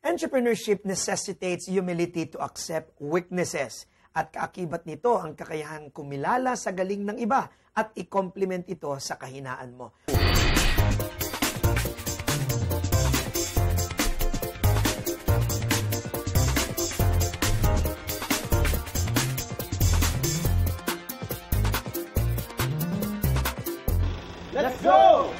Entrepreneurship necessitates humility to accept weaknesses. At kaakibat nito ang kakayahan kumilala sa galing ng iba at i-complement ito sa kahinaan mo. Let's go!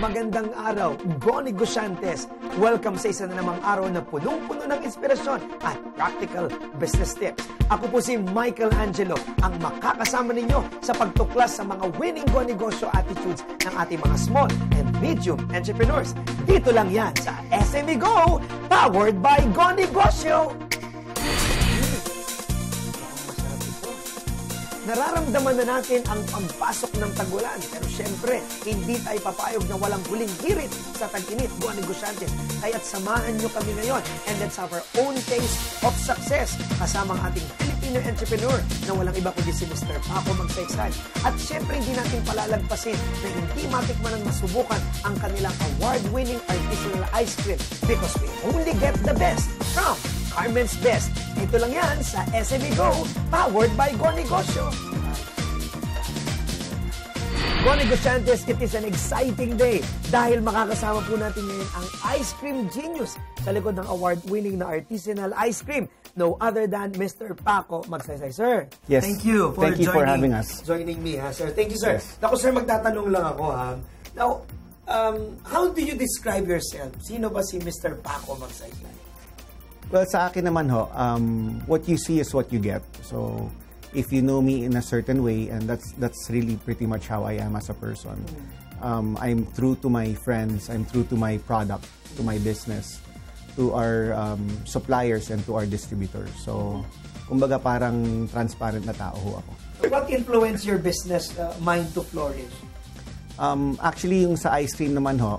Magandang araw, Go Negosyantes! Welcome sa isa na namang araw na punong-puno ng inspirasyon at practical business tips. Ako po si Michael Angelo, ang makakasama ninyo sa pagtuklas sa mga winning go negosyo attitudes ng ating mga small and medium entrepreneurs. Dito lang yan sa SME Go, powered by Go Negosyo! Nararamdaman na natin ang pagpasok ng tag-ulan. Pero syempre, hindi tayo papayog na walang huling hirit sa tag-init, buwan negosyante. Kaya't samahan nyo kami ngayon and let's have our own taste of success kasama ang ating Filipino entrepreneur na walang iba kundi si Mr. Paco Magsaysay. At syempre, hindi natin palalagpasin na hindi matikman ang masubukan ang kanilang award-winning artisanal ice cream because we only get the best from Carmen's Best. Ito lang yan sa SME Go, powered by Go Negosyo. Go Negosyantes, it is an exciting day dahil makakasama po natin ngayon ang Ice Cream Genius sa likod ng award-winning na artisanal ice cream. No other than Mr. Paco Magsaysay. Sir, yes. Thank you for having us. Joining me, ha, sir. Thank you, sir. Yes. Naku, sir, magtatanong lang ako, ha. Now, how do you describe yourself? Sino ba si Mr. Paco Magsaysay? Well, sa akin naman ho, what you see is what you get. So, if you know me in a certain way, and that's really pretty much how I am as a person. I'm true to my friends, I'm true to my product, to my business, to our suppliers, and to our distributors. So, kumbaga parang transparent na tao ho ako. What influenced your business mind to flourish? Actually, yung sa ice cream naman ho,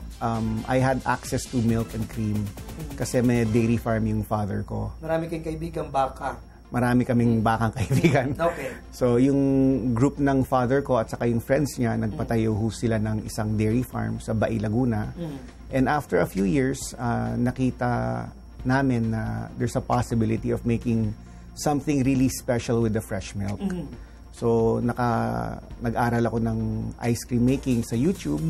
I had access to milk and cream kasi may dairy farm yung father ko. Marami kayong kaibigang baka. Marami kaming bakang kaibigan. Okay. So, yung group ng father ko at saka yung friends niya, nagpatayo ho sila ng isang dairy farm sa Bai, Laguna. And after a few years, nakita namin na there's a possibility of making something really special with the fresh milk. So, nag-aral ako ng ice cream making sa YouTube.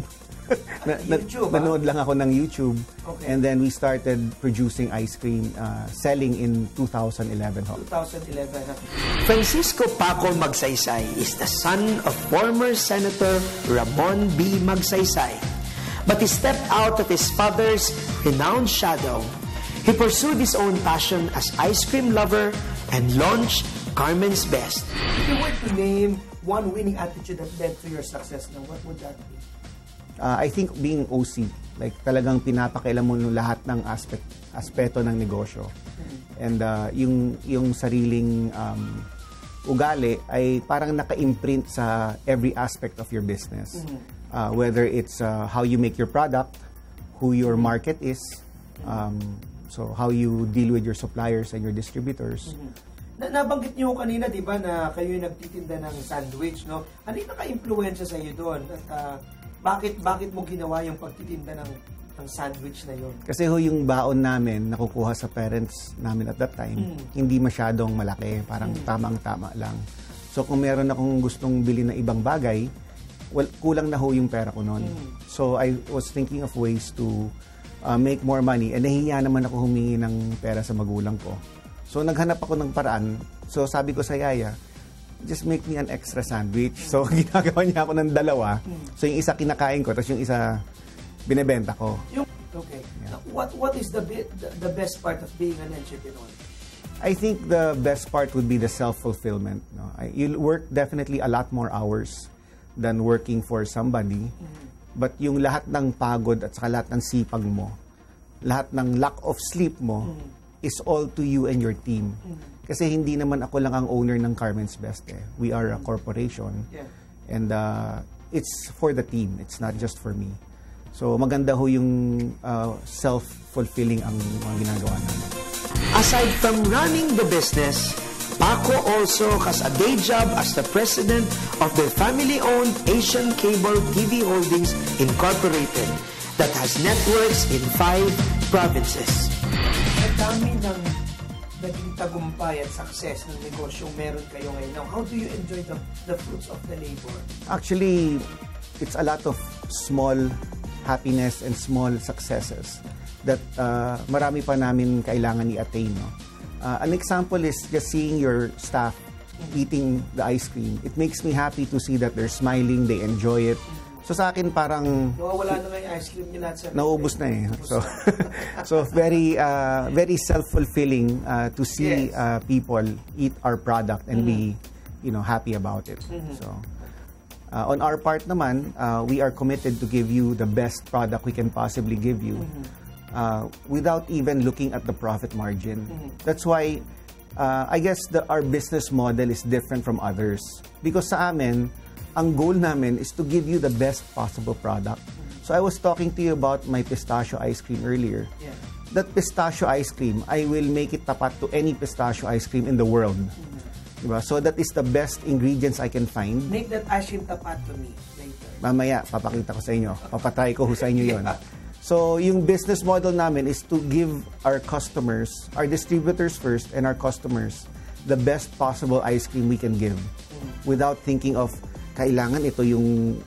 Nanood lang ako ng YouTube. Okay. And then we started producing ice cream, selling in 2011. 2011. Francisco Paco Magsaysay is the son of former Senator Ramon B. Magsaysay. But he stepped out of his father's renowned shadow. He pursued his own passion as ice cream lover and launched Carmen's Best. If you were to name one winning attitude that led to your success now, what would that be? I think being OC, like talagang pinapakailan mo lahat ng aspeto ng negosyo. And yung sariling ugali ay parang naka-imprint sa every aspect of your business. Whether it's how you make your product, who your market is, so how you deal with your suppliers and your distributors. Nabanggit niyo kanina, di ba, na kayo yung nagtitinda ng sandwich, no? Ano yung naka-influensya sa iyo doon? At bakit mo ginawa yung pagtitinda ng sandwich na yun? Kasi ho, yung baon namin nakukuha sa parents namin at that time, hindi masyadong malaki, parang tamang-tama lang. So kung meron akong gustong bili na ibang bagay, well, kulang na ho yung pera ko noon. So I was thinking of ways to make more money, and nahihiya naman ako humingi ng pera sa magulang ko. So, naghanap ako ng paraan. So, sabi ko sa yaya, just make me an extra sandwich. So, ginagawa niya ako ng dalawa. So, yung isa kinakain ko, tapos yung isa binebenta ko. Okay. Yeah. What is the best part of being an entrepreneur? I think the best part would be the self-fulfillment. No? You'll work definitely a lot more hours than working for somebody. But yung lahat ng pagod at saka lahat ng sipag mo, lahat ng lack of sleep mo, is all to you and your team. Kasi hindi naman ako lang ang owner ng Carmen's Best. We are a corporation. Yeah. And it's for the team. It's not just for me. So maganda ho yung self-fulfilling ang mga ginagawa namin. Aside from running the business, Paco also has a day job as the president of the family-owned Asian Cable TV Holdings Incorporated that has networks in 5 provinces. Ang dami ng naging tagumpay at success ng negosyong meron kayo ngayon. Now, how do you enjoy the fruits of the labor? Actually, it's a lot of small happiness and small successes that marami pa namin kailangan i-attain. No? An example is just seeing your staff eating the ice cream. It makes me happy to see that they're smiling, they enjoy it. So sa akin parang nawawala na nga yung ice cream nila sa naubos na eh. So very self-fulfilling to see people eat our product and be happy about it. So on our part naman, we are committed to give you the best product we can possibly give you. Without even looking at the profit margin. That's why I guess our business model is different from others. Because sa amin, ang goal namin is to give you the best possible product. So I was talking to you about my pistachio ice cream earlier. Yeah. That pistachio ice cream, I will make it tapat to any pistachio ice cream in the world. Diba? So that is the best ingredients I can find. Make that ice cream tapat to me later. Mamaya, papakita ko sa inyo. Papatry ko sa inyo yun. So, yung business model namin is to give our customers, our distributors first, and our customers, the best possible ice cream we can give. Without thinking of, kailangan ito yung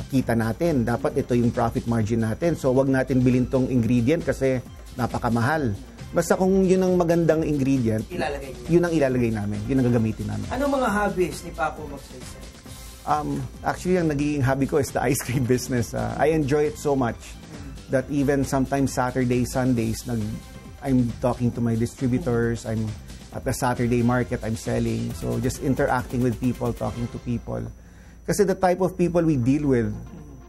kita natin. Dapat ito yung profit margin natin. So, wag natin bilhin tong ingredient kasi napakamahal. Basta kung yun ang magandang ingredient, yun ang ilalagay namin. Yun ang gagamitin namin. Anong mga hobbies ni Paco magsaysay? Actually, ang nagiging hobby ko is the ice cream business. I enjoy it so much that even sometimes Saturdays, Sundays, I'm talking to my distributors, I'm at the Saturday market, I'm selling. So just interacting with people, talking to people. Kasi the type of people we deal with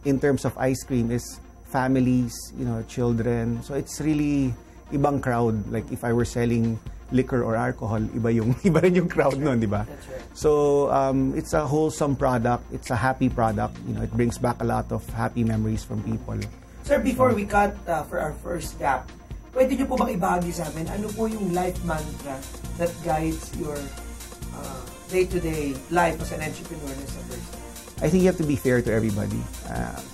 in terms of ice cream is families, children. So it's really ibang crowd. Like if I were selling liquor or alcohol, iba rin yung crowd nun, di ba? So it's a wholesome product, it's a happy product. It brings back a lot of happy memories from people. Sir, before we cut for our first gap, pwede niyo po bang ibahagi sa amin, ano po yung life mantra that guides your day-to-day life as an entrepreneur as a person? I think you have to be fair to everybody,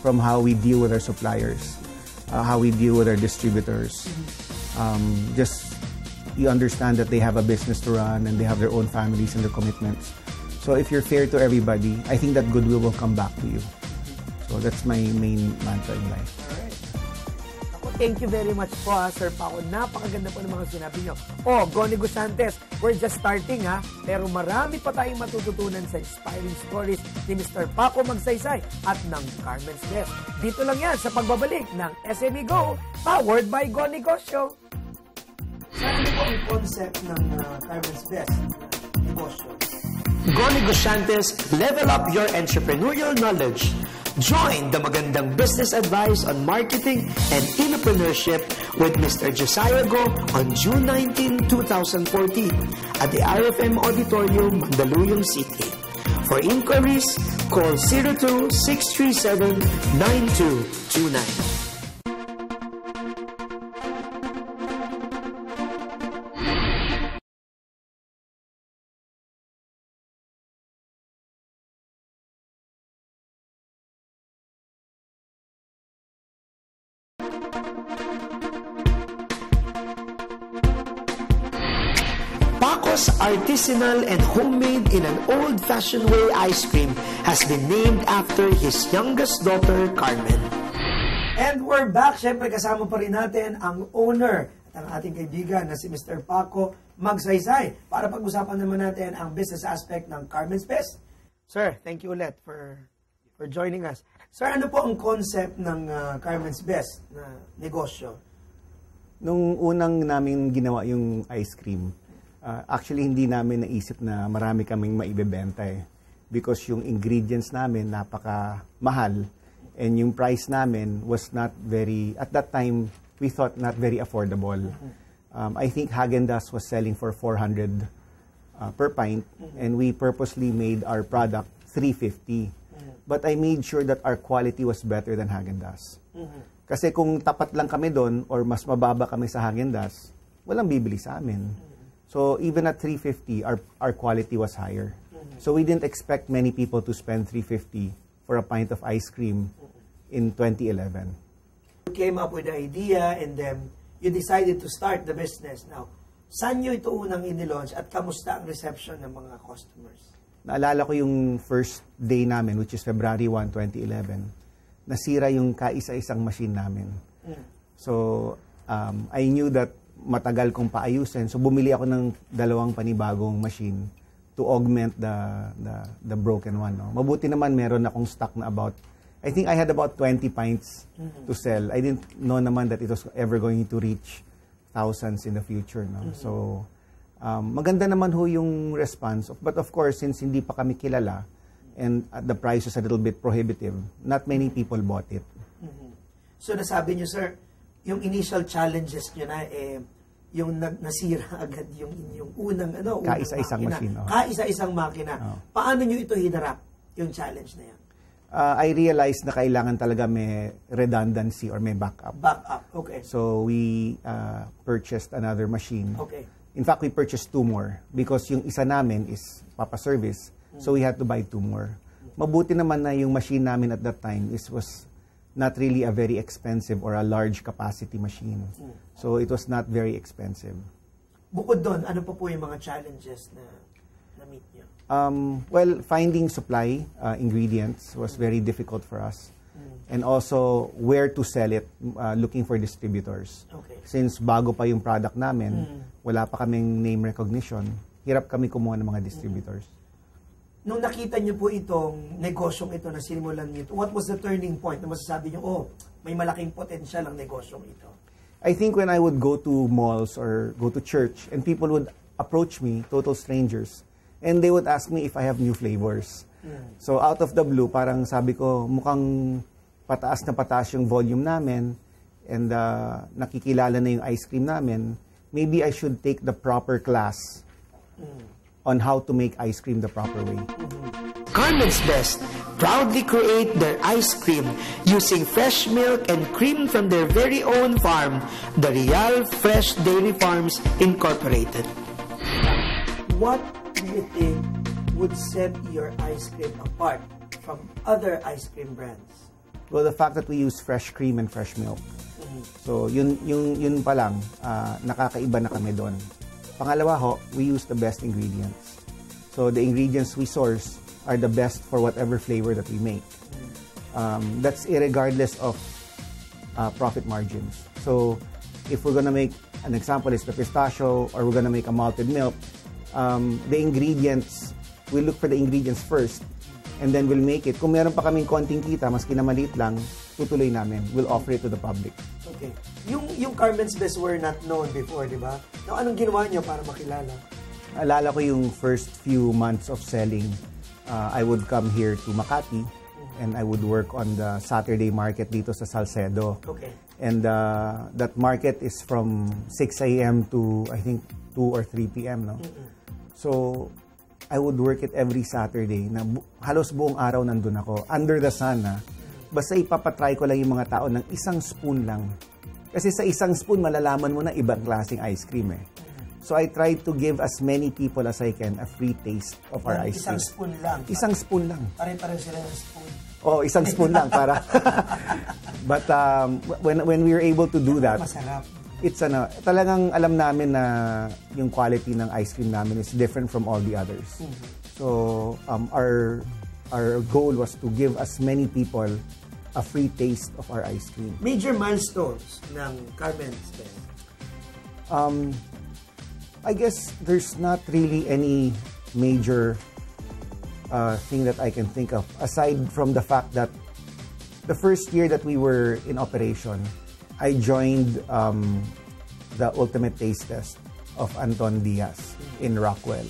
from how we deal with our suppliers, how we deal with our distributors. Just you understand that they have a business to run and they have their own families and their commitments. So if you're fair to everybody, I think that goodwill will come back to you. So that's my main mantra in life. Thank you very much po, Sir Paco. Napakaganda po ng mga sinabi nyo. Go Negosyantes, we're just starting, pero marami pa tayong matututunan sa inspiring stories ni Mr. Paco Magsaysay at ng Carmen's Best. Dito lang yan sa pagbabalik ng SME Go, powered by Go Negosyo. Saan po ang concept ng Carmen's Best negosyo? Go Negosyantes, level up your entrepreneurial knowledge. Join the magandang business advice on marketing and entrepreneurship with Mr. Josiah Go on June 19, 2014 at the RFM Auditorium, Mandaluyong City. For inquiries, call 02-637-9229. Paco's artisanal and homemade in an old-fashioned way ice cream has been named after his youngest daughter, Carmen. And we're back. Siyempre, kasama pa rin natin ang owner at ang ating kaibigan na si Mr. Paco Magsaysay para pag-usapan naman natin ang business aspect ng Carmen's Best. Sir, thank you ulit for joining us. Sir, ano po ang concept ng Carmen's Best na negosyo? Nung unang namin ginawa yung ice cream, actually hindi namin naisip na marami kaming maibebenta because yung ingredients namin napaka-mahal and yung price namin was not very, at that time, we thought not very affordable. I think Häagen-Dazs was selling for 400 per pint and we purposely made our product 350. But I made sure that our quality was better than Häagen-Dazs. Kasi kung tapat lang kami doon or mas mababa kami sa Häagen-Dazs, walang bibili sa amin. So even at 350, our quality was higher. So we didn't expect many people to spend 350 for a pint of ice cream in 2011. You came up with the idea and then you decided to start the business. Now, saan nyo ito unang inilaunch at kamusta ang reception ng mga customers? Naalala ko yung first day namin, which is February 1, 2011. Nasira yung kaisa-isang machine namin. So, I knew that matagal kong paayusin. So, bumili ako ng 2 panibagong machine to augment the broken one. No? Mabuti naman meron akong stock na about, I think I had about 20 pints to sell. I didn't know naman that it was ever going to reach thousands in the future. No? So, maganda naman ho yung response. But of course, since hindi pa kami kilala, and the price was a little bit prohibitive, not many people bought it. So, nasabi nyo, sir, yung initial challenges nyo na, yung nasira agad yung inyong unang kaisa-isang machine. Kaisa-isang makina. Paano nyo ito hinarap, yung challenge na yan? I realized na kailangan talaga may redundancy or may backup. Backup, okay. So we purchased another machine. Okay. In fact, we purchased 2 more because yung isa namin is papa-service. So we had to buy 2 more. Mabuti naman na yung machine namin at that time was not really a very expensive or a large capacity machine. So it was not very expensive. Bukod doon, ano pa po yung mga challenges na na-meet nyo? Well, finding supply ingredients was very difficult for us. And also, where to sell it, looking for distributors. Okay. Since bago pa yung product namin, wala pa kaming name recognition, hirap kami kumuha ng mga distributors. Nung nakita niyo po itong negosyong ito na sinimulan niyo, what was the turning point na masasabi niyo, oh, may malaking potensyal ang negosyong ito? I think when I would go to malls or go to church and people would approach me, total strangers, and they would ask me if I have new flavors. So out of the blue, parang sabi ko, mukhang pataas na pataas yung volume namin and nakikilala na yung ice cream namin, maybe I should take the proper class on how to make ice cream the proper way. Carmen's Best proudly create their ice cream using fresh milk and cream from their very own farm, the Real Fresh Dairy Farms Incorporated. What do you think would set your ice cream apart from other ice cream brands? Well, the fact that we use fresh cream and fresh milk. So, yun pa lang, nakakaiba na kami doon. Pangalawa ho, we use the best ingredients. So, the ingredients we source are the best for whatever flavor that we make. That's irregardless of profit margins. So, if we're gonna make, an example is the pistachio, or we're gonna make a malted milk, the ingredients, we look for the ingredients first, and then we'll make it. Kung meron pa kaming konting kita, maski na maliit lang, tutuloy namin. We'll offer it to the public. Okay. Yung Carmen's Best were not known before, di ba? Now, anong ginawa niyo para makilala? Alala ko yung first few months of selling, I would come here to Makati, and I would work on the Saturday market dito sa Salcedo. Okay. And that market is from 6 a.m. to, I think, 2 or 3 p.m. No? So, I would work it every Saturday na halos buong araw nandun ako. Under the sun, basta ipapatry ko lang yung mga tao ng isang spoon lang. Kasi sa isang spoon, malalaman mo na ibang klaseng ice cream eh. So I tried to give as many people as I can a free taste of our ice cream. Isang spoon lang. Isang spoon lang. Pare-pareho sila ng spoon. Oh, isang spoon lang para. But when we were able to do that, masarap. It's talagang alam namin na yung quality ng ice cream namin is different from all the others. So our goal was to give as many people a free taste of our ice cream. Major milestones ng Carmen's Best. I guess there's not really any major thing that I can think of aside from the fact that the first year that we were in operation, I joined the Ultimate Taste Test of Anton Diaz in Rockwell.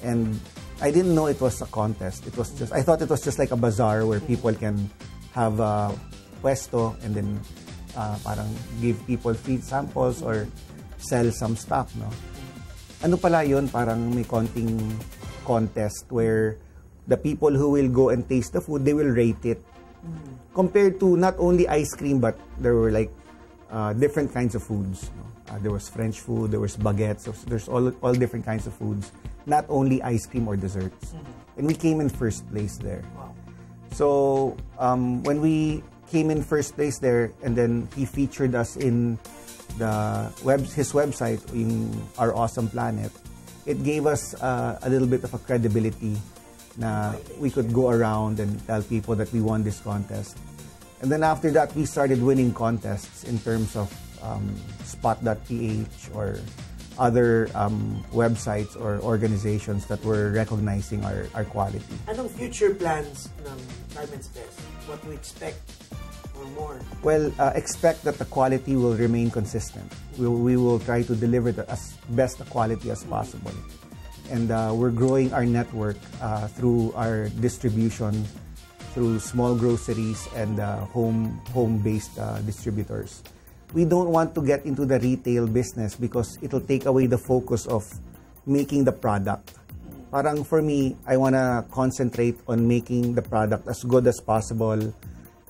And I didn't know it was a contest. It was just, I thought it was just like a bazaar where people can have a puesto and then parang give people free samples or sell some stuff, no? Ano pala yun? Parang may konting contest where the people who will go and taste the food, they will rate it. Compared to not only ice cream, but there were like different kinds of foods. No? There was French food, there was baguettes, so there's all different kinds of foods, not only ice cream or desserts. And we came in first place there. Wow. So when we came in first place there, and then he featured us in his website, in Our Awesome Planet, it gave us a little bit of a credibility na we could go around and tell people that we won this contest. And then after that, we started winning contests in terms of spot.ph or other websites or organizations that were recognizing our quality. Anong future plans ng Carmen's Best? What do we expect or more? Well, expect that the quality will remain consistent. We will try to deliver as best a quality as possible. And we're growing our network through our distribution, through small groceries and home-based distributors. We don't want to get into the retail business because it'll take away the focus of making the product. Parang for me, I want to concentrate on making the product as good as possible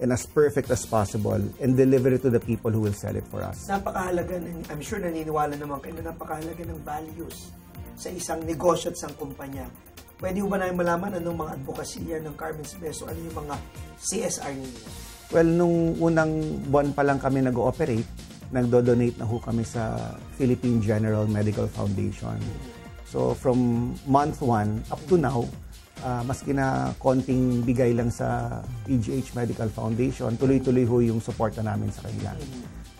and as perfect as possible and deliver it to the people who will sell it for us. Napakahalaga, I'm sure naniniwala naman kayo na napakahalaga ng values sa isang negosyo at isang kumpanya. Pwede mo ba namin malaman anong mga advokasya ng Carmen's Best o ano yung mga CSR ninyo? Well, nung unang buwan pa lang kami nag-ooperate, nagdo-donate na ho kami sa Philippine General Medical Foundation. So from month 1 up to now, maski na konting bigay lang sa PGH Medical Foundation, tuloy-tuloy ho yung suporta namin sa kanila.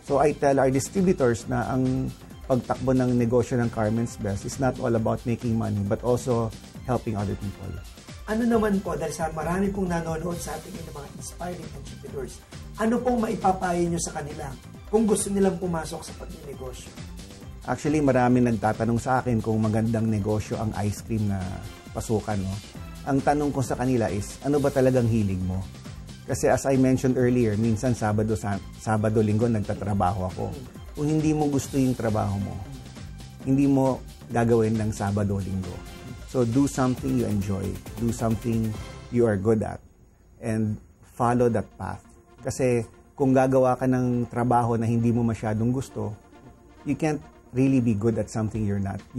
So I tell our distributors na ang pagtakbo ng negosyo ng Carmen's Best is not all about making money, but also helping other people. Ano naman po, dahil sa marami pong nanonood sa ating ng mga inspiring entrepreneurs, ano pong maipapayo nyo sa kanila kung gusto nilang pumasok sa pagnegosyo? Actually, marami nagtatanong sa akin kung magandang negosyo ang ice cream na pasukan. No? Ang tanong ko sa kanila is, ano ba talagang hilig mo? Kasi as I mentioned earlier, minsan Sabado, Linggo, nagtatrabaho ako. Kung hindi mo gusto yung trabaho mo, hindi mo gagawin ng Sabado, Linggo. So do something you enjoy, do something you are good at, and follow that path. Kasi kung gagawa ka ng trabaho na hindi mo masyadong gusto, you can't really be good at something you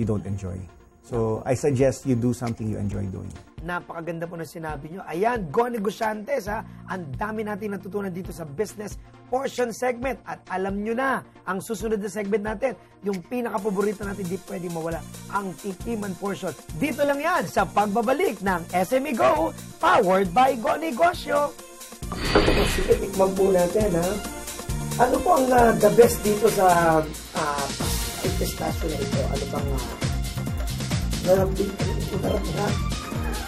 don't enjoy. So I suggest you do something you enjoy doing. Napakaganda po na sinabi nyo. Ayan, go negosyantes ha. Ang dami natin natutunan dito sa business portion segment. At alam nyo na, ang susunod na segment natin, yung pinaka-paborito natin, di pwede mawala, ang tikiman portion. Dito lang yan sa pagbabalik ng SME Go, powered by Go Negosyo. Sige, tikman po natin ha. Ano po ang the best dito sa pistachio na ito? Ano bang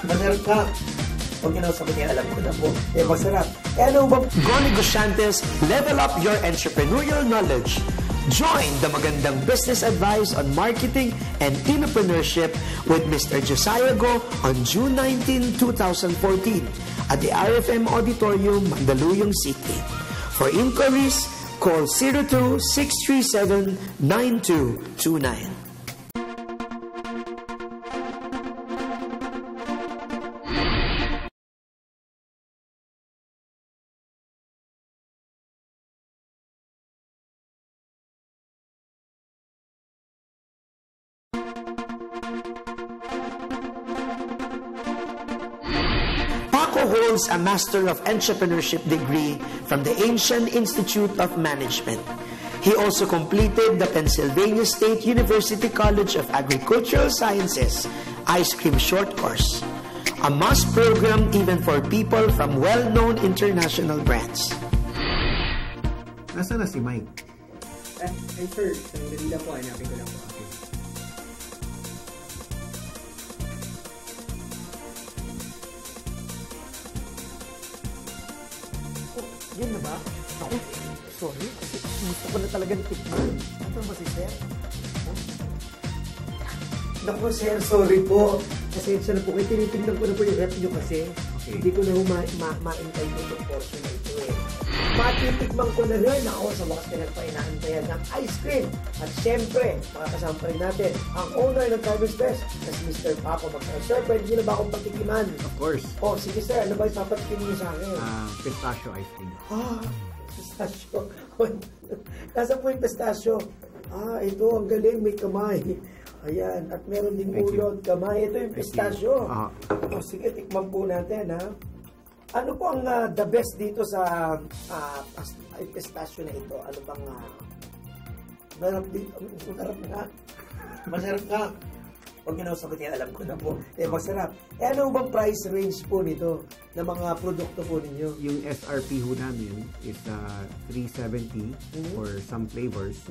masarap ka. Pag ginausap niya, alam ko na po. Masarap. Ano ba? Go Negosyantes, level up your entrepreneurial knowledge. Join the magandang business advice on marketing and entrepreneurship with Mr. Josiah Go on June 19, 2014 at the RFM Auditorium, Mandaluyong City. For inquiries, call 02-637-9229. Holds a Master of Entrepreneurship degree from the Ancient Institute of Management. He also completed the Pennsylvania State University College of Agricultural Sciences Ice Cream Short Course, a must program even for people from well-known international brands. Nasaan na si Mike? Sir, sandali lang po, hanapin ko lang po. Yan na ba? Ako, sorry. Gusto ko na talagang tikman. Ano ba si Sir? Naku, Sir, sorry po. Pasensya na po kayo. Tinitingnan ko na po yung rep nyo kasi. Okay. Hindi ko na ma-intay po yung portion na ito eh. Matitikman ko na rin ako sa wakas ka nagpainaantayan ng ice cream. At syempre, makakasama pa rin natin ang owner ng Carmen's Best na si Mr. Paco Magkano. Sir, pwede nyo na ba akong patikiman? Of course. Oh, sige sir, ano ba yung papatikin niyo sa akin? Pistachio ice cream. Pistachio. Nasaan po yung pistachio? Ito, ang galing, may kamay. Ayan, at meron din Thank you. ulod, kamay. Ito yung pistachio. Uh-huh. Sige, tikman po natin, ha? Ano po ang the best dito sa pistachio na ito? Ano bang masarap dito? Masarap nga. Pag yun ang sagot yan, alam ko na po. Masarap. Ano bang price range po nito ng mga produkto po ninyo? Yung SRP ho namin is $370 for some flavors.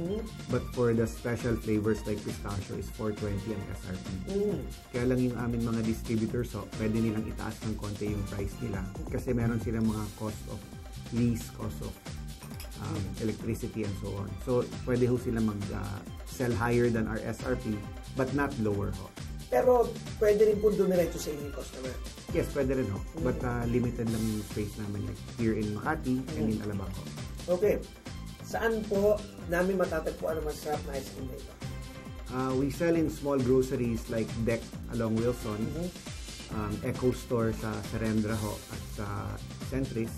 But for the special flavors like pistachio is $420 ang SRP. Kaya lang yung aming mga distributors, so pwede nilang itaas ng konti yung price nila. Kasi meron silang mga cost of lease, cost of electricity and so on. So pwede ho sila mag-sell higher than our SRP but not lower ho. Pero pwede rin po dumiretso sa inyong customer. Yes, pwede rin ho. But limited lang yung space namin like here in Makati and in Alabang ho. Okay. Saan po namin matatagpuan ang masarap na ice cream na ito? We sell in small groceries like Deck along Wilson, Echo Store sa Serendra ho at sa Centris,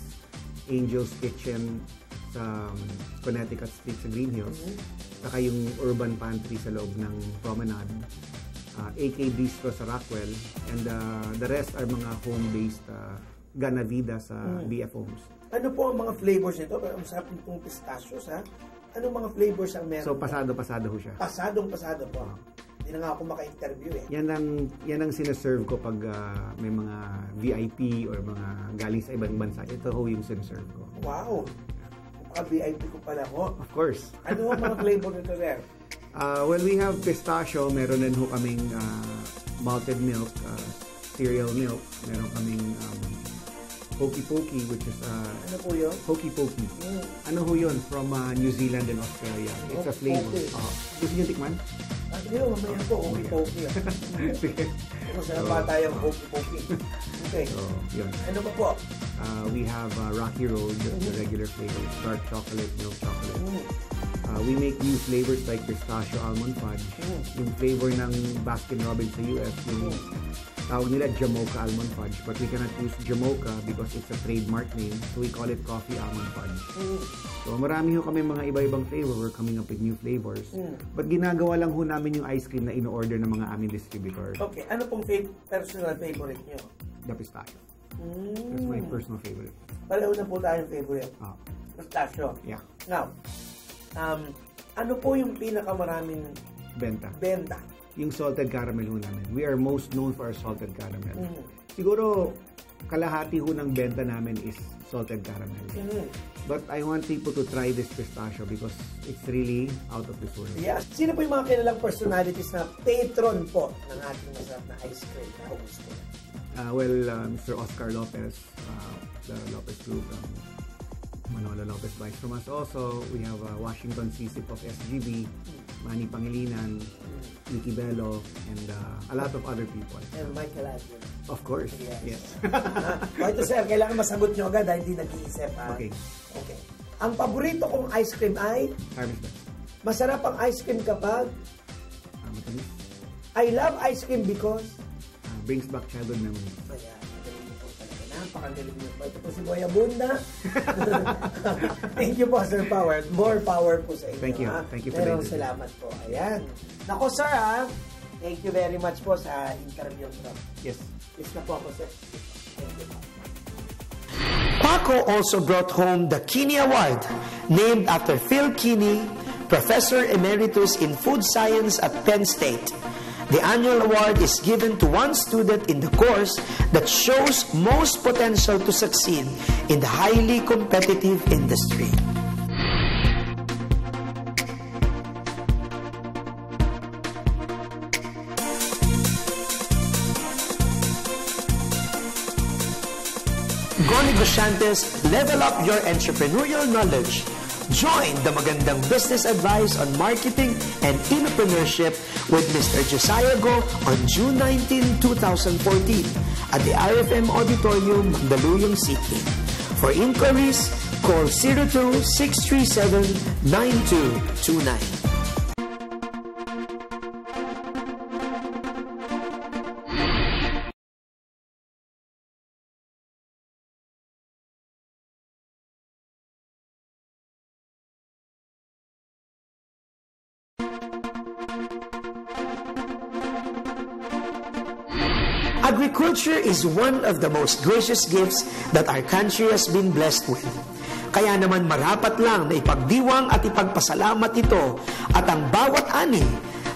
Angel's Kitchen sa Connecticut Street sa Green Hills, saka yung Urban Pantry sa loob ng Promenade, AK Bistro sa Rockwell, and the rest are mga home-based Ganavida sa BF Homes. Ano po ang mga flavors nito? Ang sarap nitong pistachios, ha? Anong mga flavors ang meron? So, pasado-pasado ho siya. Pasadong-pasado po. Hindi na nga ako maka-interview eh. Yan ang sinaserve ko pag may mga VIP or mga galing sa ibang bansa. Ito ho yung sinaserve ko. Wow! Maka-VIP ko pala ho. Of course. Ano ang mga flavor nito, sir? Well, we have pistachio. Meron din ho kaming malted milk, cereal milk. Meron kaming Pokey Pokey, which is ano po yun? Pokey Pokey. Ano ho yun? From New Zealand and Australia. It's a flavor. Gusto niyo tikman? Hindi ho, mamaya po. Pokey Pokey. Sige. Masarap ba tayong Pokey Pokey? Okay. So, yun. Ano pa po? We have Rocky Road, the regular flavor, dark chocolate, milk chocolate. We make new flavors like pistachio almond fudge. Yung flavor ng Baskin-Robbins sa US, yung tawag nila Jamocha almond fudge, but we cannot use Jamocha because it's a trademark name, so we call it coffee almond fudge. So marami ho kami mga iba-ibang flavor. We're coming up with new flavors. But ginagawa lang ho namin yung ice cream na in-order ng mga aming distributor. Okay, ano pong personal favorite nyo? The pistachio. That's my personal favorite. Pareho na po tayong favorite. Pistachio. Yeah. Now, ano po yung pinakamaraming benta? Yung salted caramel ho namin. We are most known for our salted caramel. Siguro, kalahati ho ng benta namin is salted caramel. But I want people to try this pistachio because it's really out of this world. Yeah. Sino po yung mga kilalang personalities na patron po ng ating masarap na ice cream na gusto? Mr. Oscar Lopez, the Lopez Group, Manolo Lopez buys from us. Also, we have Washington Sisip of SGB, Manny Pangilinan, Nicky Bello, and a lot of other people. And Michael Adler. Of course, yes. Ito sir, kailangan masagot nyo agad dahil hindi nag-iisip. Okay. Ang paborito kong ice cream ay? Carmen's best. Masarap ang ice cream kapag? Matamis. I love ice cream because? Brings back childhood memories. Ayan. Napakagaling niyo po. Ito po si Boy Abunda. Thank you po, Sir Power. More power po sa inyo. Thank you. Thank you for the interview. Salamat po. Ayan. Nako, sir, ha? Thank you very much po sa interview. Yes. Yes na po ako, sir. Thank you. Paco also brought home the Kinney Award, named after Phil Kinney, Professor Emeritus in Food Science at Penn State. The annual award is given to one student in the course that shows most potential to succeed in the highly competitive industry. Go Negociantes, level up your entrepreneurial knowledge. Join the Magandang Business Advice on Marketing and Entrepreneurship with Mr. Josiah Go on June 19, 2014 at the RFM Auditorium, Mandaluyong City. For inquiries, call 02-637-9229. Agriculture is one of the most gracious gifts that our country has been blessed with. Kaya naman marapat lang na ipagdiwang at ipagpasalamat ito at ang bawat ani.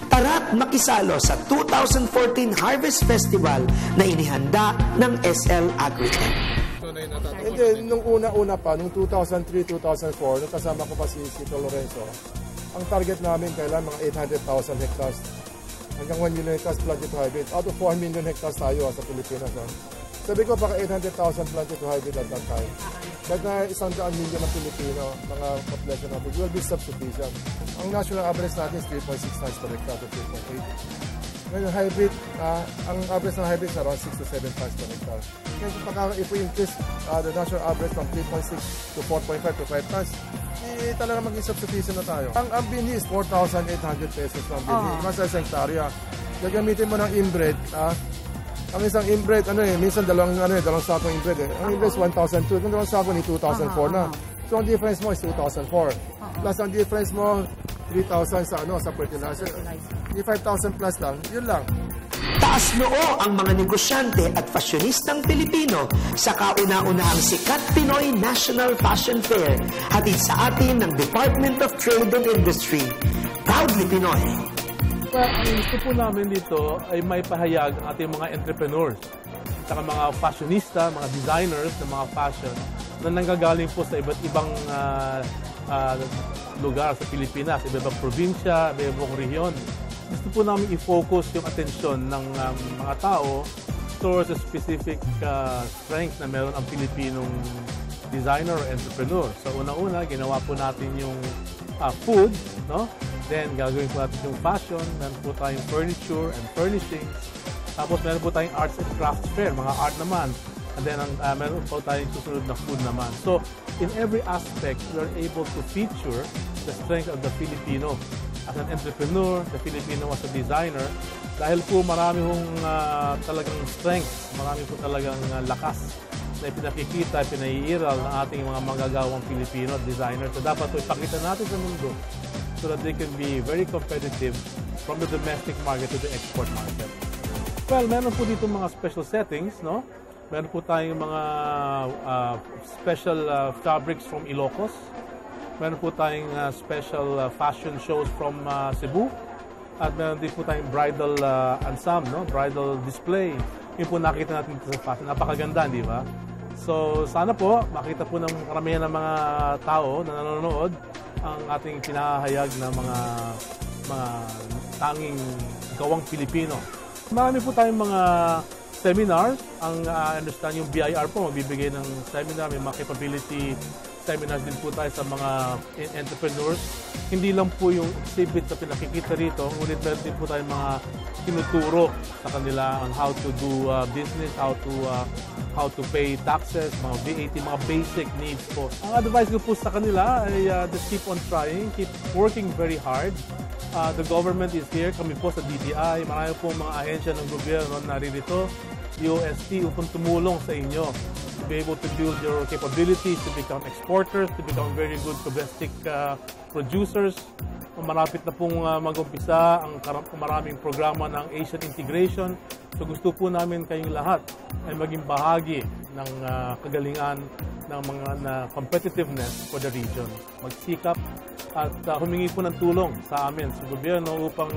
Tara't makisalo sa 2014 Harvest Festival na inihanda ng SL Agritech. Hindi, nung una-una pa, nung 2003-2004, nung kasama ko pa si Tito Lorenzo, ang target namin kailan mga 800,000 hectares. Hanggang 1 million hectares planted to hybrid. Out of 4 million hectares tayo sa Pilipinas. Sabi ko, baka 800,000 planted to hybrid at that time. Kahit na 100 million ng Pilipino, mga population natin, will be self-sufficient. Ang national average natin is 3.6 tons per hectare to 3.8. Ngayon, hybrid, ang average ng hybrid is around 6 to 7 tons per hectare. Ngayon, if we increase the national average from 3.6 to 4.5 to 5 tons, talaga maging self-sufficient na tayo. Ang bini is 4,800 pesos ng bini. Mas sa hektarya. Gagamitin mo ng inbred, ang isang inbred, minsan dalawang sakong inbred eh. Ang inbred is 1,200, ang dalawang sakong ni 2,004 na. So, ang difference mo is 2,004. Plus, ang difference mo, 3,000 sa fertilizer. Di 5,000 plus lang, yun lang. Taas noo ang mga negosyante at fashionistang Pilipino sa kauna-unahang sikat Pinoy National Fashion Fair, hatid sa atin ng Department of Trade and Industry. Proudly Pinoy. Ang gusto po namin dito ay may pahayag ang ating mga entrepreneurs, saka mga fashionista, mga designers ng mga fashion na nanggagaling po sa iba't ibang lugar sa Pilipinas, iba't ibang probinsya, iba't ibang rehiyon. Gusto po namin i-focus yung atensyon ng mga tao towards a specific strength na meron ang Pilipinong designer or entrepreneur. So una-una, ginawa po natin yung food, no? Then gagawin po natin yung fashion, meron po tayong furniture and furnishings. Tapos meron po tayong arts and crafts fair, mga art naman. And then meron po tayong susunod na food naman. So in every aspect, we are able to feature the strength of the Filipino. As an entrepreneur, the Filipino as a designer, dahil po marami pong talagang strength, marami po talagang lakas na pinakikita, pinaiiral ng ating mga manggagawang Pilipino at designer. So dapat po ipakita natin sa mundo so that they can be very competitive from the domestic market to the export market. Well, meron po dito mga special settings, no? Meron po tayong mga special fabrics from Ilocos. Meron po tayong special fashion shows from Cebu. At meron din po tayong bridal ensemble, no? Bridal display. Yung po nakita natin sa fashion. Napakaganda, di ba? So, sana po, makita po ng karamihan ng mga tao na nanonood ang ating pinahayag na mga tanging gawang Pilipino. Marami po tayong mga seminars. Ang understand yung BIR po, magbibigay ng seminar, may mga capability seminars din po tayo sa mga entrepreneurs. Hindi lang po yung exhibit na pinakikita rito, ngunit meron din po tayong mga tinuturo sa kanila on how to do business, how to pay taxes, mga VAT, mga basic needs po. Ang advice ko po sa kanila ay just keep on trying, keep working very hard. The government is here, kami po sa DTI, marami po mga ahensya ng gobyerno na naririto, UST upang tumulong sa inyo to be able to build your capabilities, to become exporters, to become very good domestic producers. Marapit na pong mag-umpisa ang maraming programa ng Asian integration. So gusto po namin kayong lahat ay maging bahagi ng kagalingan ng mga competitiveness for the region. Magsikap at humingi po ng tulong sa amin, sa gobyerno upang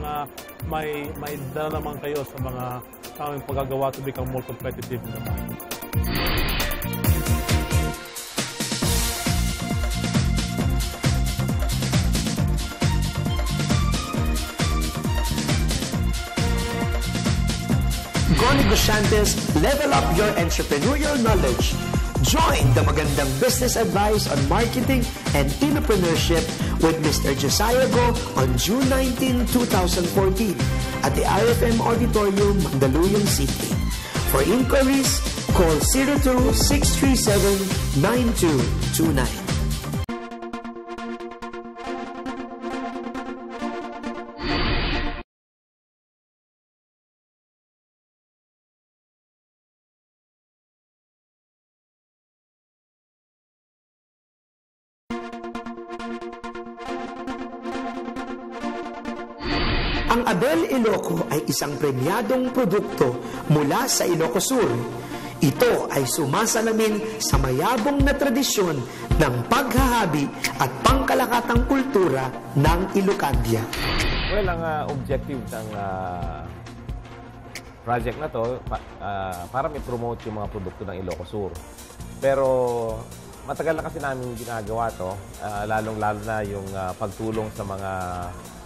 may dala naman kayo sa mga aming paggagawa to become more competitive in the market. Go Negosyantes, level up your entrepreneurial knowledge. Join the Magandang Business Advice on Marketing and Entrepreneurship with Mr. Josiah Go on June 19, 2014 at the RFM Auditorium, Mandaluyong City. For inquiries, call 02-637-9229. Ang Abel Iloco ay isang premyadong produkto mula sa Ilocos Sur. Ito ay sumasalamin sa mayabong na tradisyon ng paghahabi at pangkalakatang kultura ng Ilocambia. Well, ang objective ng project na to, para may promote yung mga produkto ng Ilocos Sur. Pero matagal na kasi namin ginagawa to, lalong-lalo na yung pagtulong sa mga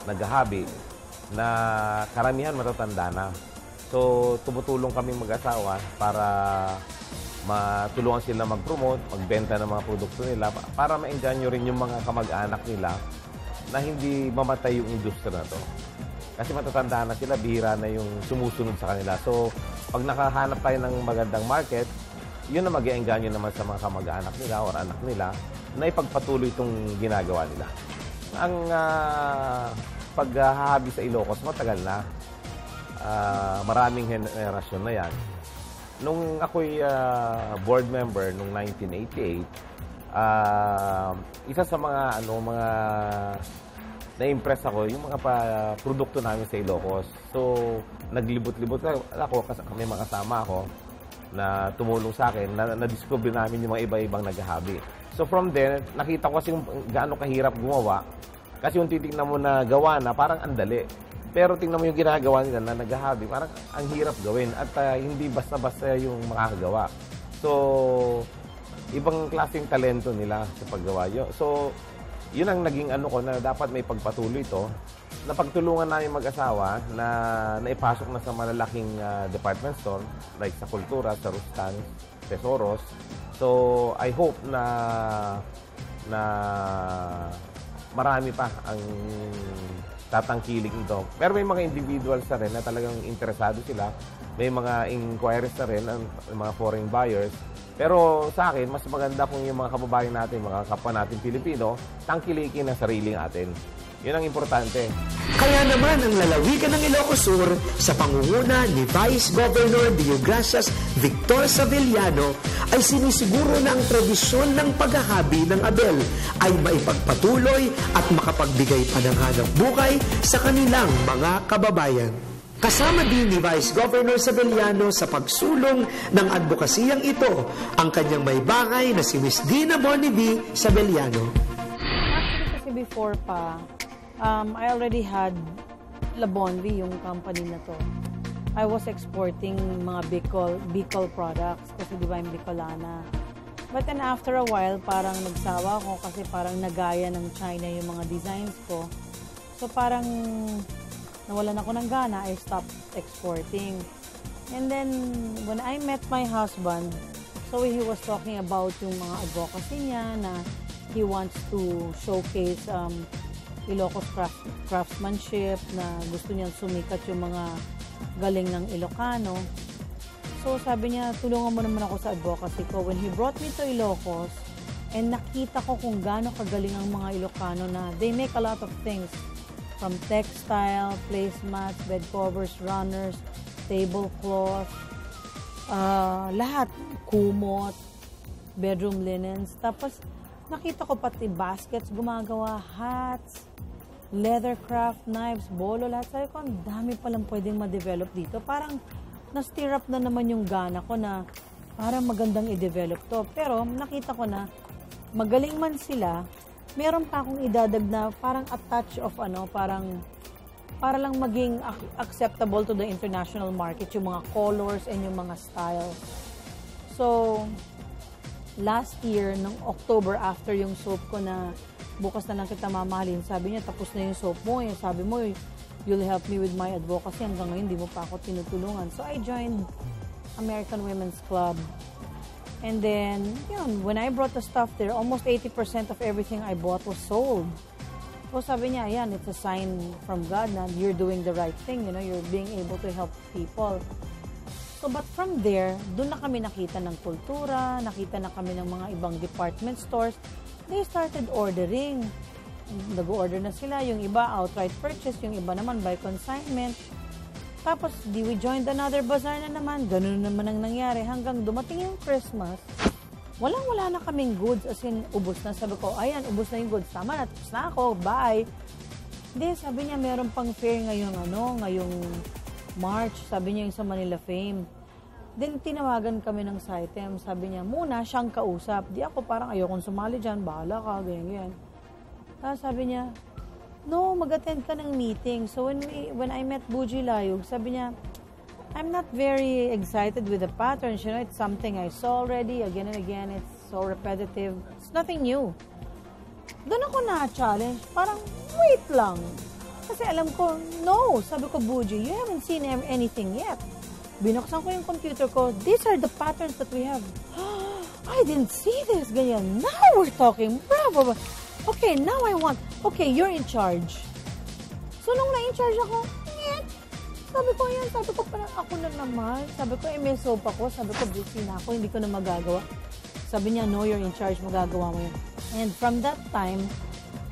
naghahabi na karamihan matatanda na. So, tumutulong kaming mag-asawa para matulungan sila mag-promote, magbenta ng mga produkto nila para ma-engganyo rin yung mga kamag-anak nila na hindi mamatay yung industriya na to. Kasi matatanda na sila, bihira na yung sumusunod sa kanila. So, pag nakahanap tayo ng magandang market, yun na mag-engganyo naman sa mga kamag-anak nila o anak nila na ipagpatuloy itong ginagawa nila. Ang paghahabi sa Ilocos, matagal na. Maraming henerasyon na yan. Nung ako'y board member nung 1988, isa sa mga na-impress ako yung mga produkto namin sa Ilocos. So, naglibot-libot ako, may mga kasama ako na tumulong sa akin, na-discover namin yung mga iba-ibang naghahabi. So, from there, nakita ko kasi gaano kahirap gumawa. Kasi yung titignan mo na gawa na, parang andali. Pero tingnan mo yung ginagawa nila na naghahabi, parang ang hirap gawin at hindi basta-basta yung makakagawa. So, ibang klaseng talento nila sa paggawa yun. So, yun ang naging ko na dapat may pagpatuloy ito. Napagtulungan namin mag-asawa na naipasok na sa malalaking department store like sa Kultura, sa Rustan, Tesoros. So, I hope na marami pa ang tatangkilik nito. Pero may mga individuals na rin na talagang interesado sila. May mga inquiries na rin ng mga foreign buyers. Pero sa akin, mas maganda kung yung mga kababayan natin, mga kapwa natin Pilipino, tangkilikin ang sariling atin. Yun ang importante. Kaya naman ang lalawigan ng Ilocos Sur sa pangunguna ni Vice Governor Deogracias Victor Savellano ay sinisiguro na ang tradisyon ng paghahabi ng Abel ay maipagpatuloy at makapagbigay pa ng hanap buhay sa kanilang mga kababayan. Kasama din ni Vice Governor Savellano sa pagsulong ng advokasiyang ito ang kanyang may bahay na si Miss Dina Bonivi Savellano. Actually, kasi before pa, I already had La Bonvi, yung company na to. I was exporting mga Bicol products kasi di ba yung Bicolana. But then after a while, parang nagsawa ako kasi parang nagaya ng China yung mga designs ko. So parang nawalan ako ng gana, I stopped exporting. And then when I met my husband, so he was talking about yung mga advocacy niya na he wants to showcase Ilocos craftsmanship, na gusto niyang sumikat yung mga galing ng Ilocano. So sabi niya, tulungan mo naman ako sa advocacy ko. When he brought me to Ilocos, and nakita ko kung gaano kagaling ang mga Ilocano na they make a lot of things. From textile, placemats, bed covers, runners, tablecloth, lahat, kumot, bedroom linens. Tapos nakita ko pati baskets, gumagawa, hats, leather craft, knives, bolo, lahat. Sabi ko, ang dami palang pwedeng ma-develop dito. Parang na-stir up na naman yung gana ko na parang magandang i-develop to. Pero nakita ko na magaling man sila, meron pa akong idadag na parang a touch of para lang maging acceptable to the international market, yung mga colors and yung mga styles. So, last year, ng October, after yung soap ko na bukas na lang kita mamahalin, sabi niya, tapos na yung soap mo. Yung sabi mo, you'll help me with my advocacy. Hanggang ngayon, di mo pa ako tinutulungan. So, I joined American Women's Club. And then, yun, when I brought the stuff there, almost 80% of everything I bought was sold. So, sabi niya, ayan, it's a sign from God na you're doing the right thing. You know, you're being able to help people. So, but from there, doon na kami nakita ng kultura, nakita na kami ng mga ibang department stores. They started ordering. Nag-order na sila. Yung iba, outright purchase. Yung iba naman, by consignment. Tapos, we joined another bazaar na naman. Ganun naman ang nangyari. Hanggang dumating yung Christmas, wala na kaming goods. As in, ubos na. Sabi ko, ayan, ubos na yung goods. Tama na, tapos na ako. Bye. Hindi, sabi niya meron pang fair ngayong March. Sabi niya yung sa Manila Fame. Then tinawagan kami ng SITEM. Sabi niya, muna siyang kausap. Di ako parang ayokong sumali dyan, bahala ka, ganyan. Tapos sabi niya, no, mag-attend ka ng meeting. So when I met Buji Layug, sabi niya, I'm not very excited with the patterns. You know, it's something I saw already again and again. It's so repetitive. It's nothing new. Doon ako na-challenge. Parang, wait lang. Kasi alam ko, no. Sabi ko, Buji, you haven't seen anything yet. Binuksan ko yung computer ko. These are the patterns that we have. I didn't see this. Ganyan. Now we're talking. Bravo. Okay, now I want. Okay, you're in charge. So, nung na-in-charge ako, sabi ko yan. Sabi ko, parang ako na naman. Sabi ko, may soap ako. Sabi ko, busy na ako. Hindi ko na magagawa. Sabi niya, no, you're in charge. Magagawa mo yun. And from that time,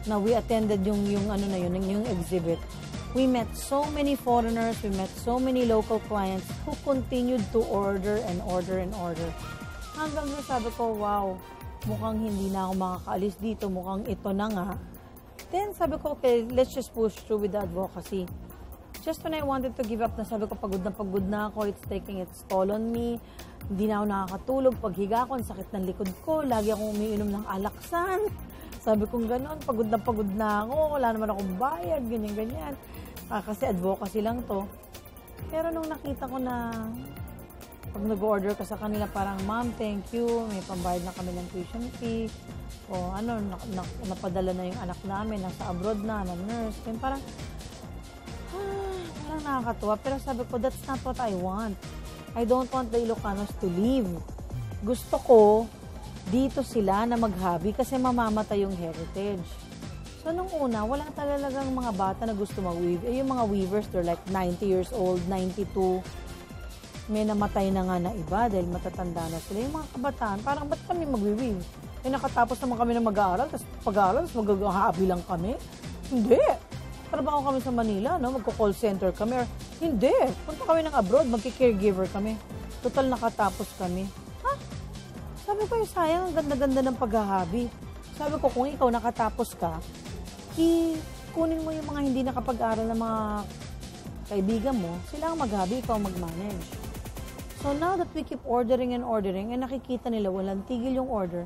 na we attended yung exhibit, we met so many foreigners, we met so many local clients who continued to order and order and order. Hanggang sabi ko, wow, mukhang hindi na ako makakaalis dito, mukhang ito na nga. Then sabi ko, okay, let's just push through with the advocacy. Just when I wanted to give up, sabi ko, pagod na ako, it's taking its toll on me. Hindi na ako nakakatulog. Paghiga ko, ang sakit ng likod ko. Lagi akong umiinom ng alaksan. Sabi kong gano'n, pagod na ako. Wala naman akong bayad, ganyan-ganyan. Kasi advocacy lang to. Pero nung nakita ko na pag nag-order ka sa kanila, parang, ma'am, thank you. May pambayad na kami ng tuition fee. O napadala na yung anak namin. Nasa abroad na nurse. Kaya parang nakakatuwa. Pero sabi ko, that's not what I want. I don't want the Ilocanos to leave. Gusto ko, dito sila na mag-hobby kasi mamamatay yung heritage. So, nung una, wala talagang mga bata na gusto mag-weave. Yung mga weavers, they're like 90 years old, 92. May namatay na nga na iba dahil matatanda na sila. Yung mga kabataan, parang ba't kami mag-weave? Nakatapos naman kami na mag-aaral, tapos pag-aaral, tapos mag-hobby lang kami. Hindi. Trabaho kami sa Manila, no? Magko-call center kami. Or, hindi. Punta kami ng abroad, magki-caregiver kami. Total nakatapos kami. Ha? Sabi ko, sayang, ang ganda-ganda ng pag-hobby. Sabi ko, kung ikaw nakatapos ka, kunin mo yung mga hindi nakapag-aral na mga kaibigan mo, sila ang mag-hobby, ikaw mag-manage. So now that we keep ordering and nakikita nila walang tigil yung order,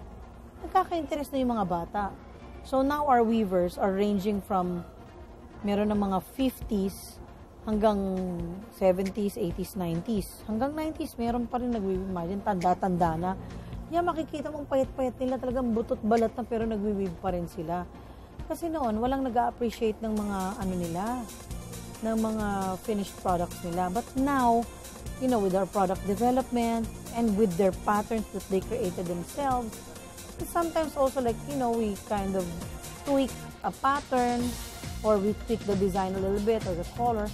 nagkaka-interest na yung mga bata. So now our weavers are ranging from meron ng mga 50s hanggang 70s, 80s, 90s. Hanggang 90s, meron pa rin nag-weave. Imagine, tanda-tanda na. Yan, makikita mong payat-payat nila, talagang butot-balat na pero nag-weave pa rin sila. Kasi noon, walang nag-appreciate ng mga ng mga finished products nila. But now, with our product development and with their patterns that they created themselves, sometimes also we kind of tweak a pattern or we tweak the design a little bit or the color.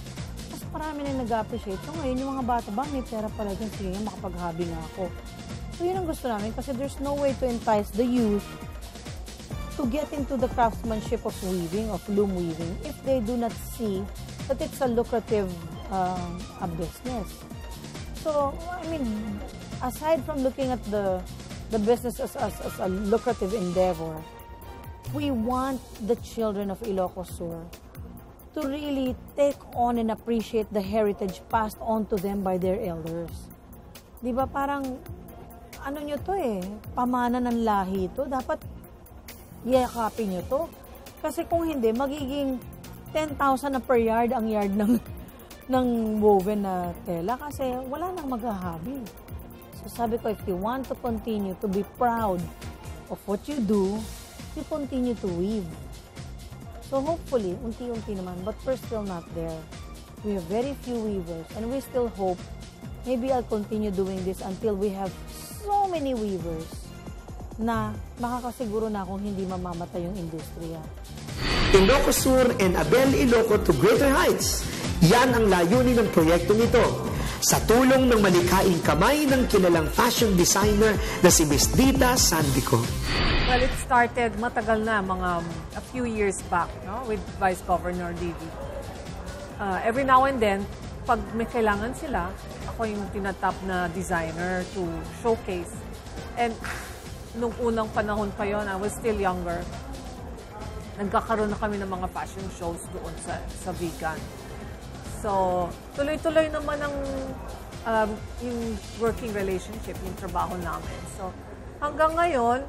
Mas marami na nag-appreciate. So ngayon, yung mga bata ba, may pera pala dyan, sige nga, makapag-hobby nga ako. So yun ang gusto namin kasi there's no way to entice the youth to get into the craftsmanship of weaving, of loom weaving, if they do not see that it's a lucrative a business. So, I mean, aside from looking at the business as a lucrative endeavor, we want the children of Ilocos Sur to really take on and appreciate the heritage passed on to them by their elders. Di ba parang, nyo to pamana ng lahi to. Dapat yakapin nyo to. Kasi kung hindi, magiging 10,000 na per yard ang yard ng woven na tela kasi wala nang mag-hobby. So sabi ko, if you want to continue to be proud of what you do, you continue to weave. So hopefully, unti-unti naman, but we're still not there. We have very few weavers and we still hope maybe I'll continue doing this until we have so many weavers na makakasiguro na kung hindi mamamatay yung industriya. Ilocos Sur and Abel Iloco to greater heights. Yan ang layunin ng proyektong ito. Sa tulong ng malikaing kamay ng kilalang fashion designer na si Miss Dita Sandico. Well, it started matagal na, a few years back, no, with Vice Governor Didi. Every now and then, pag may kailangan sila, ako yung tinatap na designer to showcase. And nung unang panahon pa yon, I was still younger. nagkakaroon na kami ng mga fashion shows doon sa vegan. So, tuloy-tuloy naman ang yung working relationship, yung trabaho namin. So, hanggang ngayon,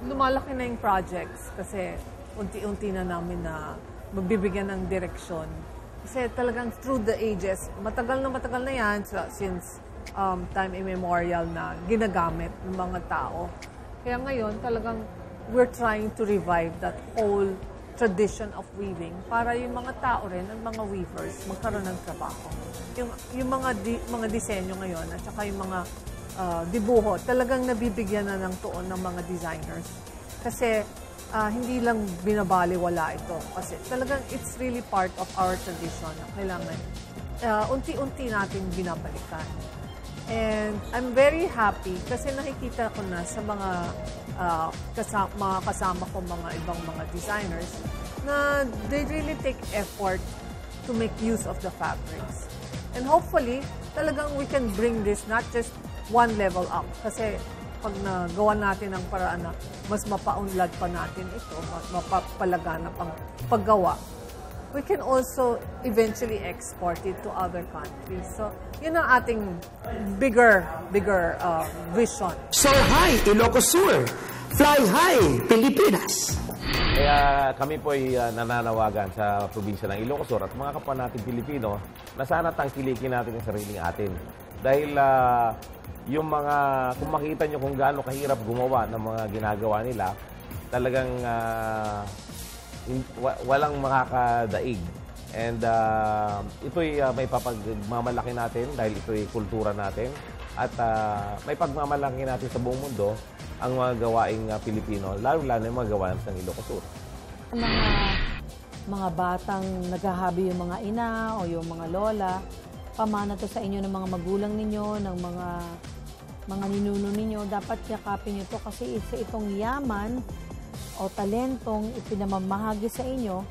lumalaki na yung projects kasi unti-unti na namin na magbibigyan ng direksyon. Kasi talagang through the ages, matagal na yan since time immemorial na ginagamit ng mga tao. Kaya ngayon, talagang we're trying to revive that whole tradition of weaving para yung mga tao rin, ang mga weavers, magkaroon ng trabaho. Yung mga disenyo ngayon at saka yung mga dibuho, talagang nabibigyan na ng tuon ng mga designers. Kasi hindi lang binabaliwala ito. Kasi talagang it's really part of our tradition na kailangan unti-unti natin binabalikan. And I'm very happy kasi nakikita ko na sa mga kasama ko mga ibang mga designers na they really take effort to make use of the fabrics. And hopefully, talagang we can bring this not just one level up. Kasi pag nagawa natin ang paraan na mas mapaunlad pa natin ito, mapapalaganap ang paggawa, we can also eventually export it to other countries. So, yun ang ating bigger vision. Soar high, Ilocos Sur. Fly high, Pilipinas. Kaya kami po ay nananawagan sa probinsya ng Ilocos Sur at mga kapwa natin Pilipino na sana tangkilikin natin ang sariling atin. Dahil yung mga, kung makita nyo kung gaano kahirap gumawa ng mga ginagawa nila, talagang walang makakadaig. And ito'y may papagmamalaki natin dahil ito'y kultura natin. At may pagmamalaki natin sa buong mundo ang mga gawaing Pilipino, lalo-lalo yung mga gawain ng Ilocos Sur. Mga batang naghahabi yung mga ina o yung mga lola, pamana to sa inyo ng mga magulang ninyo, ng mga ninuno ninyo, dapat yakapin nyo to kasi itong yaman o talentong ipinamamahagi sa inyo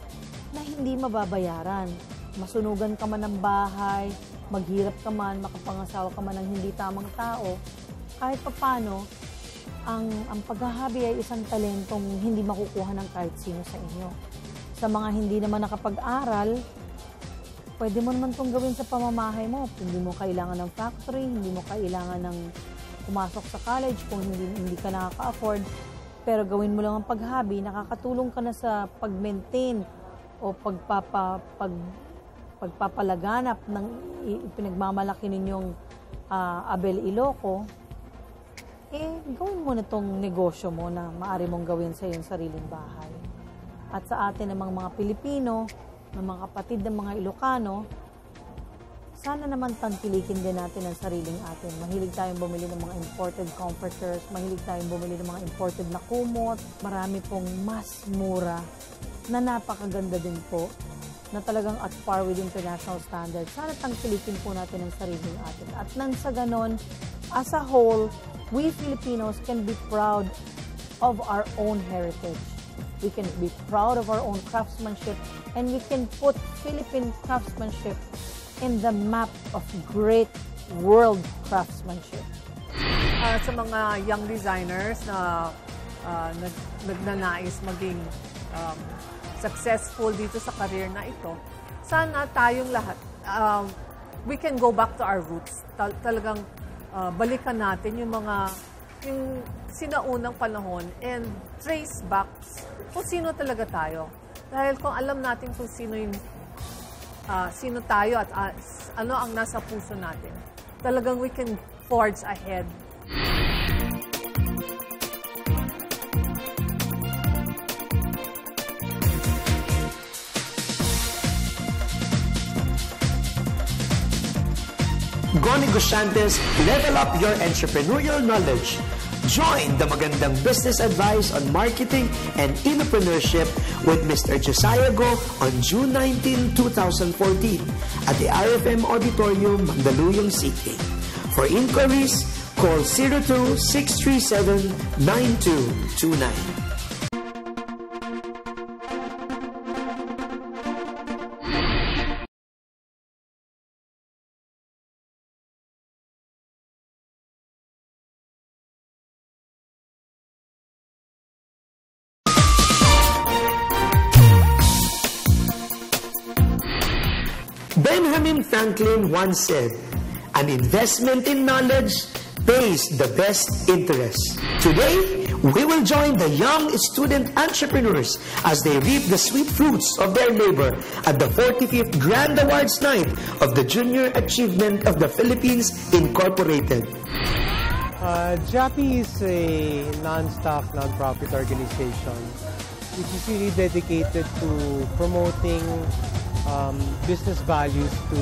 na hindi mababayaran. Masunugan ka man ng bahay, maghirap ka man, makapangasawa ka man ng hindi tamang tao, kahit papano, ang paghahabi ay isang talentong hindi makukuha ng kahit sino sa inyo. Sa mga hindi naman nakapag-aral, pwede mo naman itong gawin sa pamamahay mo. Hindi mo kailangan ng factory, hindi mo kailangan ng pumasok sa college kung hindi ka nakaka-afford. Pero gawin mo lang ang paghabi, nakakatulong ka na sa pag-maintain o pagpapalaganap ng pinagmamalaki ninyong Abel Iloco, gawin mo na itong negosyo mo na maaari mong gawin sa iyong sariling bahay. At sa atin namang mga Pilipino, ng mga kapatid ng mga Ilocano, sana naman tangkilikin din natin ang sariling atin. Mahilig tayong bumili ng mga imported comforters, mahilig tayong bumili ng mga imported na kumot. Marami pong mas mura na napakaganda din po, na talagang at par with international standards. Sana tangkilikin po natin ang sariling atin. At nang sa ganon, as a whole, we Filipinos can be proud of our own heritage. We can be proud of our own craftsmanship, and we can put Philippine craftsmanship in the map of great world craftsmanship. Sa mga young designers na nagnanais maging successful dito sa career na ito, sana tayong lahat, we can go back to our roots. Talagang balikan natin yung sinaunang panahon and trace back kung sino talaga tayo. Dahil kung alam natin kung sino tayo at ano ang nasa puso natin, talagang we can forge ahead. Go Negosyantes, level up your entrepreneurial knowledge. Join the magandang business advice on marketing and entrepreneurship with Mr. Josiah Go on June 19, 2014 at the RFM Auditorium, Mandaluyong City. For inquiries, call 02-637-9229. Benjamin Franklin once said, "An investment in knowledge pays the best interest." Today, we will join the young student entrepreneurs as they reap the sweet fruits of their labor at the 45th Grand Awards Night of the Junior Achievement of the Philippines Incorporated. JAPI is a non-staff, non-profit organization which is really dedicated to promoting business values to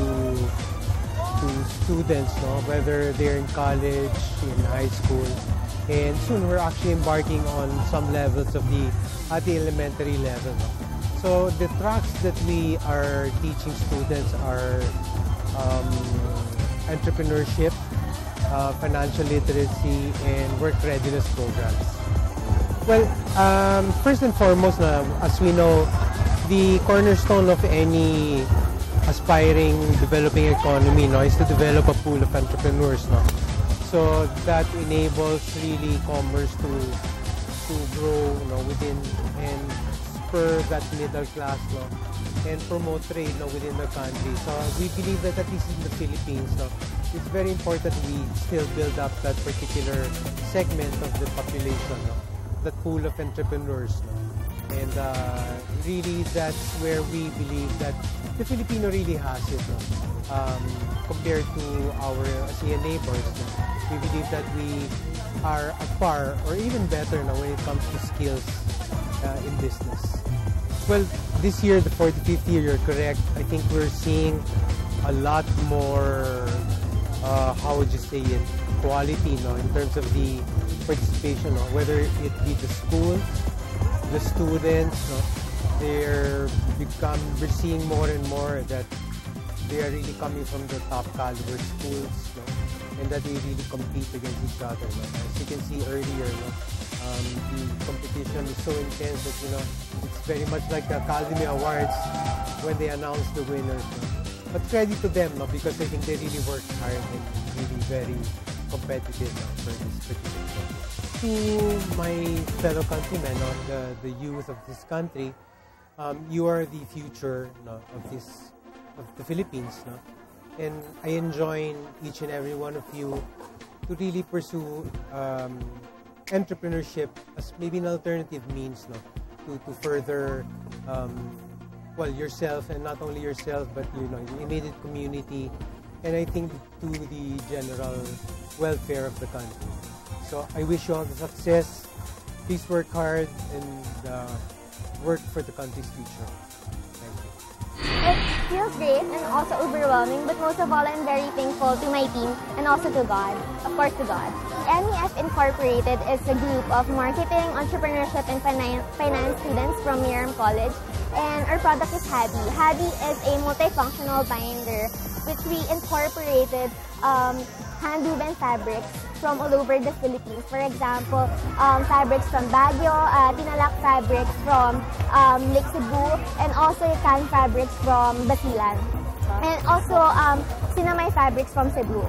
students, no? Whether they're in college, in high school, and soon we're actually embarking on some levels of at the elementary level. No? So the tracks that we are teaching students are entrepreneurship, financial literacy, and work readiness programs. Well, first and foremost, as we know, the cornerstone of any aspiring developing economy, no, is to develop a pool of entrepreneurs, no. So that enables really commerce to grow, no, within and spur that middle class, no, and promote trade, no, within the country. So we believe that at least in the Philippines, no, it's very important we still build up that particular segment of the population, no, that pool of entrepreneurs, no. And really, that's where we believe that the Filipino really has it, no? Compared to our ASEAN neighbors. No? We believe that we are at par or even better now when it comes to skills in business. Well, this year, the 45th year, you're correct. I think we're seeing a lot more, how would you say it, quality, no, in terms of the participation, no? Whether it be the schools, the students, no, we're seeing more and more that they are really coming from the top caliber schools, no, and that they really compete against each other. No? As you can see earlier, no, the competition is so intense that, you know, it's very much like the Academy Awards when they announce the winners. No? But credit to them, no, because I think they really worked hard and really very competitive, no, for this particular project. To my fellow countrymen, no, the youth of this country, you are the future, no, of the Philippines, no? And I enjoin each and every one of you to really pursue entrepreneurship as maybe an alternative means, no, to further yourself, and not only yourself, but, you know, the immediate community, and I think to the general welfare of the country. So I wish you all the success. Please work hard and work for the country's future. Thank you. It feels great and also overwhelming, but most of all, I'm very thankful to my team and also to God, of course to God. MEF Incorporated is a group of marketing, entrepreneurship, and finance students from Miram College, and our product is Habi. Habi is a multifunctional binder which we incorporated hand-woven fabrics from all over the Philippines. For example, fabrics from Baguio, tinalak fabrics from Lake Cebu, and also tan fabrics from Basilan. And also sinamay fabrics from Cebu.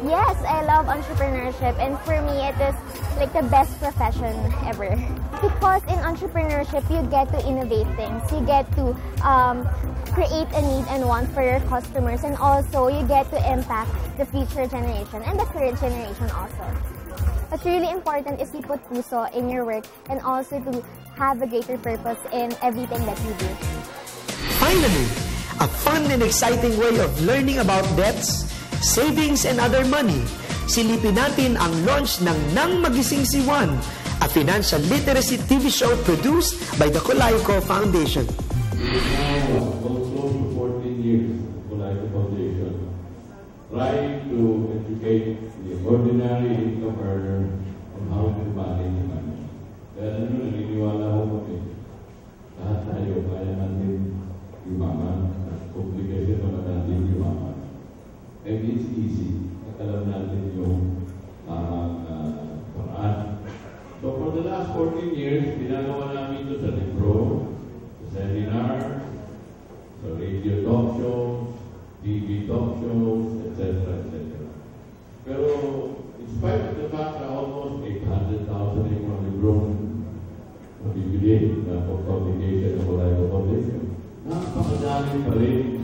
Yes, I love entrepreneurship, and for me it is like the best profession ever. Because in entrepreneurship, you get to innovate things, you get to create a need and want for your customers, and also you get to impact the future generation and the current generation also. What's really important is you put puso in your work and also to have a greater purpose in everything that you do. Finally, a fun and exciting way of learning about debts, savings, and other money. Silipin natin ang launch ng Nang Magising si Juan, a financial literacy TV show produced by the Colayco Foundation. Also 14 years, Colayco Foundation, trying to educate the ordinary income earner on how to manage money. Kaya naniniwala ko kami, lahat tayo kaya natin yumaman, at complication naman natin yumaman. And it's easy. Alam natin yung paraan. So for the last 14 years, ginagawa namin ito sa libro, sa seminar, sa radio talk shows, TV talk shows, etc. etc. Pero in spite of the fact na almost 800,000 yung mga librong mabibili na publication ng Colayco Foundation, napakadami pa rin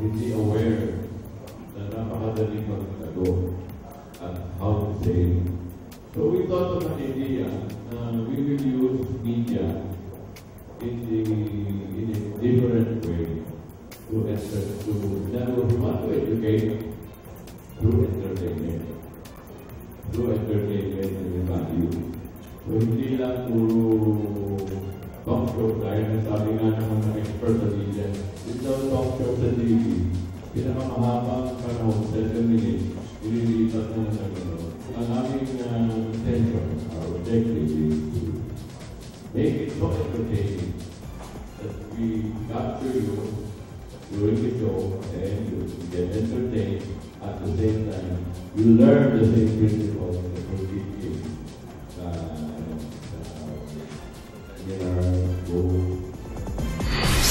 hindi aware na napakadaling magtago at how to say. So we thought of an idea we will use media in a different way to we want to educate through entertainment and value. So hindi lang puro talk show dahil nasabi nga naman ng expert sa media, ito talk show sa TV, pinakamahabang panahon, 7 minutes, ililipat na sa gano'n. Ang aming intention, our objective is to make it so entertaining that we capture you during the show and you get entertained at the same time. You learn the same principles that we're teaching in our goals.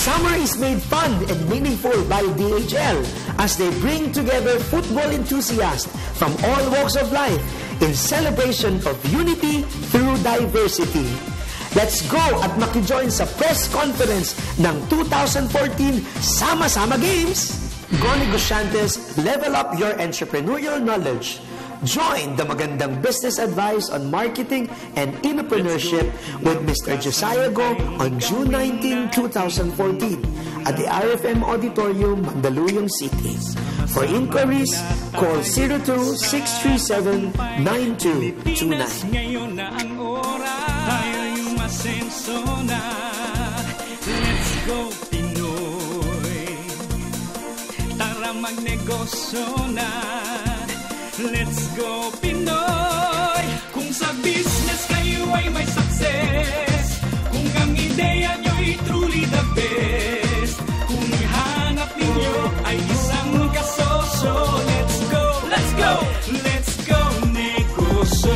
Summer is made fun and meaningful by DHL as they bring together football enthusiasts from all walks of life in celebration of unity through diversity. Let's go at makijoin sa press conference ng 2014 Sama-Sama Games! Go Negosyantes, level up your entrepreneurial knowledge. Join the magandang business advice on marketing and entrepreneurship with Mr. Josiah Go on June 19, 2014 at the RFM Auditorium, Mandaluyong City. For inquiries, call 02-637-9229. Ngayon na ang oras, tayo'y masenso na. Let's go, Pinoy. Tara magnegosyo na. Let's go, Pinoy! Kung sa business kayo ay may success, kung ang ideya nyo'y truly the best, kung hanap ninyo ay isang kasosyo, let's go, let's go, let's go, negosyo!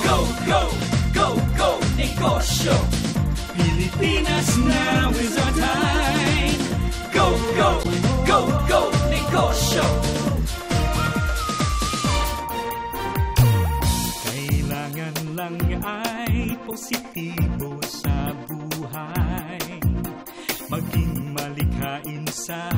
Go, go, go, go, negosyo! Pilipinas now is our time! Go, go, go, go, negosyo! Lang ay positibo sa buhay, maging malikhain sa